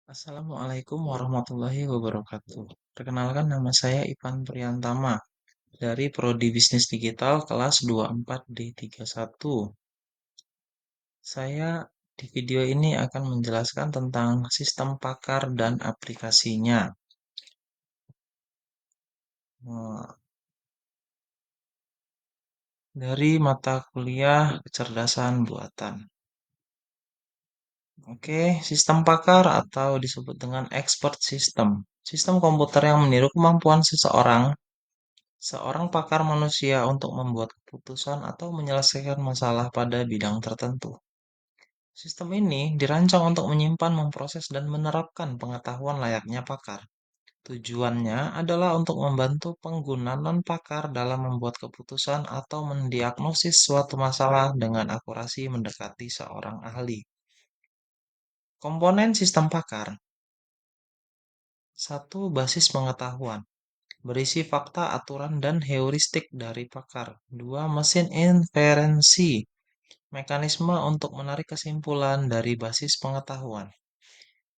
Assalamualaikum warahmatullahi wabarakatuh. Perkenalkan nama saya Ivan Priyantama dari Prodi Bisnis Digital kelas 24D31. Saya di video ini akan menjelaskan tentang sistem pakar dan aplikasinya. Nah, dari mata kuliah kecerdasan buatan. Oke, sistem pakar atau disebut dengan expert system. Sistem komputer yang meniru kemampuan seseorang. Seorang pakar manusia untuk membuat keputusan atau menyelesaikan masalah pada bidang tertentu. Sistem ini dirancang untuk menyimpan, memproses, dan menerapkan pengetahuan layaknya pakar. Tujuannya adalah untuk membantu pengguna non-pakar dalam membuat keputusan atau mendiagnosis suatu masalah dengan akurasi mendekati seorang ahli. Komponen sistem pakar. Satu, basis pengetahuan. Berisi fakta, aturan, dan heuristik dari pakar. Dua, mesin inferensi. Mekanisme untuk menarik kesimpulan dari basis pengetahuan.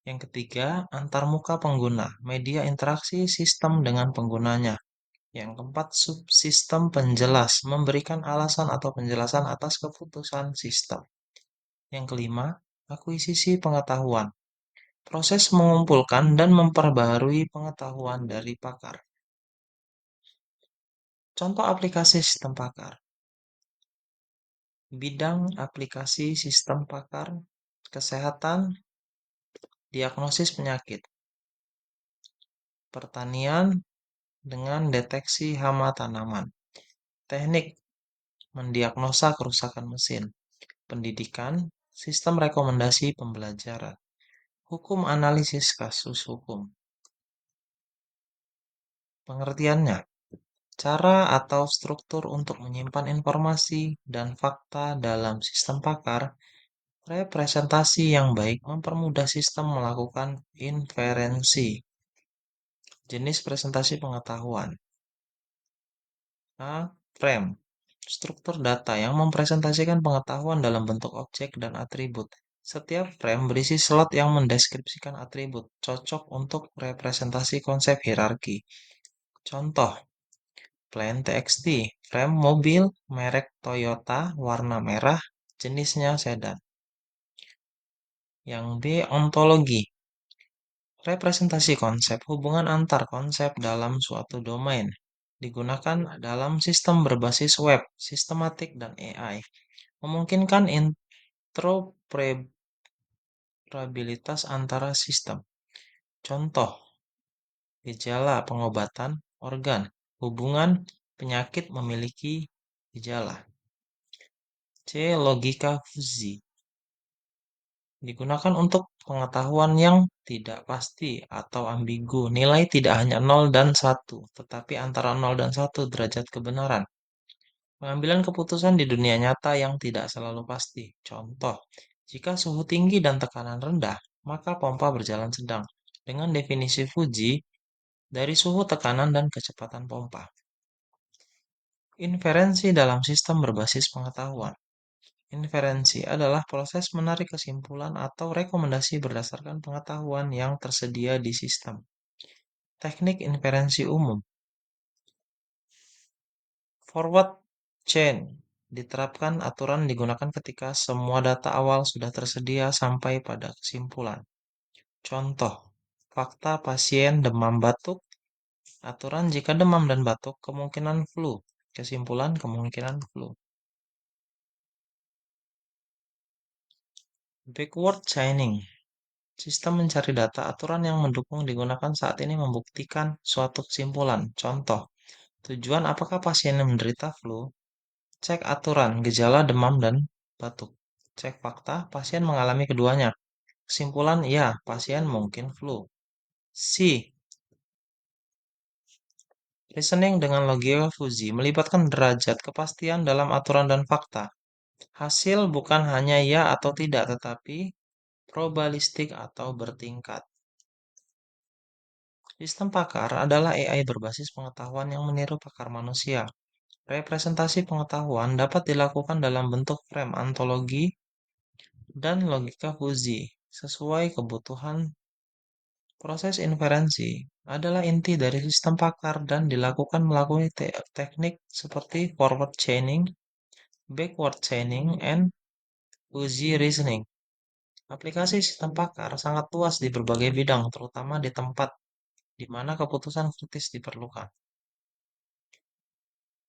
Yang ketiga, antarmuka pengguna. Media interaksi sistem dengan penggunanya. Yang keempat, subsistem penjelas. Memberikan alasan atau penjelasan atas keputusan sistem. Yang kelima, akuisisi pengetahuan. Proses mengumpulkan dan memperbaharui pengetahuan dari pakar. Contoh aplikasi sistem pakar. Bidang aplikasi sistem pakar, kesehatan, diagnosis penyakit, pertanian dengan deteksi hama tanaman, teknik, mendiagnosa kerusakan mesin, pendidikan, sistem rekomendasi pembelajaran, hukum analisis kasus hukum. Pengertiannya, cara atau struktur untuk menyimpan informasi dan fakta dalam sistem pakar. Representasi yang baik mempermudah sistem melakukan inferensi. Jenis presentasi pengetahuan. A. Frame. Struktur data yang mempresentasikan pengetahuan dalam bentuk objek dan atribut. Setiap frame berisi slot yang mendeskripsikan atribut, cocok untuk representasi konsep hierarki. Contoh, plain TXT, frame mobil, merek Toyota, warna merah, jenisnya sedan. Yang B. Ontologi. Representasi konsep hubungan antar konsep dalam suatu domain. Digunakan dalam sistem berbasis web, sistematik, dan AI. Memungkinkan interoperabilitas antara sistem. Contoh, gejala pengobatan organ, hubungan penyakit memiliki gejala. C. Logika fuzzy. Digunakan untuk pengetahuan yang tidak pasti atau ambigu. Nilai tidak hanya 0 dan 1, tetapi antara 0 dan 1 derajat kebenaran. Pengambilan keputusan di dunia nyata yang tidak selalu pasti. Contoh, jika suhu tinggi dan tekanan rendah, maka pompa berjalan sedang. Dengan definisi Fuji, dari suhu tekanan dan kecepatan pompa. Inferensi dalam sistem berbasis pengetahuan. Inferensi adalah proses menarik kesimpulan atau rekomendasi berdasarkan pengetahuan yang tersedia di sistem. Teknik inferensi umum. Forward chain. Diterapkan aturan digunakan ketika semua data awal sudah tersedia sampai pada kesimpulan. Contoh, fakta pasien demam batuk. Aturan jika demam dan batuk kemungkinan flu. Kesimpulan kemungkinan flu. Backward chaining. Sistem mencari data aturan yang mendukung digunakan saat ini membuktikan suatu kesimpulan. Contoh, tujuan apakah pasien yang menderita flu? Cek aturan, gejala demam dan batuk. Cek fakta, pasien mengalami keduanya. Kesimpulan, ya, pasien mungkin flu. C. Reasoning dengan logika fuzzy melibatkan derajat kepastian dalam aturan dan fakta. Hasil bukan hanya ya atau tidak, tetapi probabilistik atau bertingkat. Sistem pakar adalah AI berbasis pengetahuan yang meniru pakar manusia. Representasi pengetahuan dapat dilakukan dalam bentuk frame ontologi dan logika fuzzy sesuai kebutuhan Proses inferensi adalah inti dari sistem pakar dan dilakukan melalui teknik seperti forward chaining, backward chaining, and fuzzy reasoning. Aplikasi sistem pakar sangat luas di berbagai bidang, terutama di tempat di mana keputusan kritis diperlukan.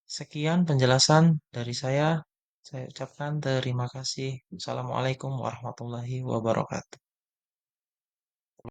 Sekian penjelasan dari saya. Saya ucapkan terima kasih. Assalamualaikum warahmatullahi wabarakatuh.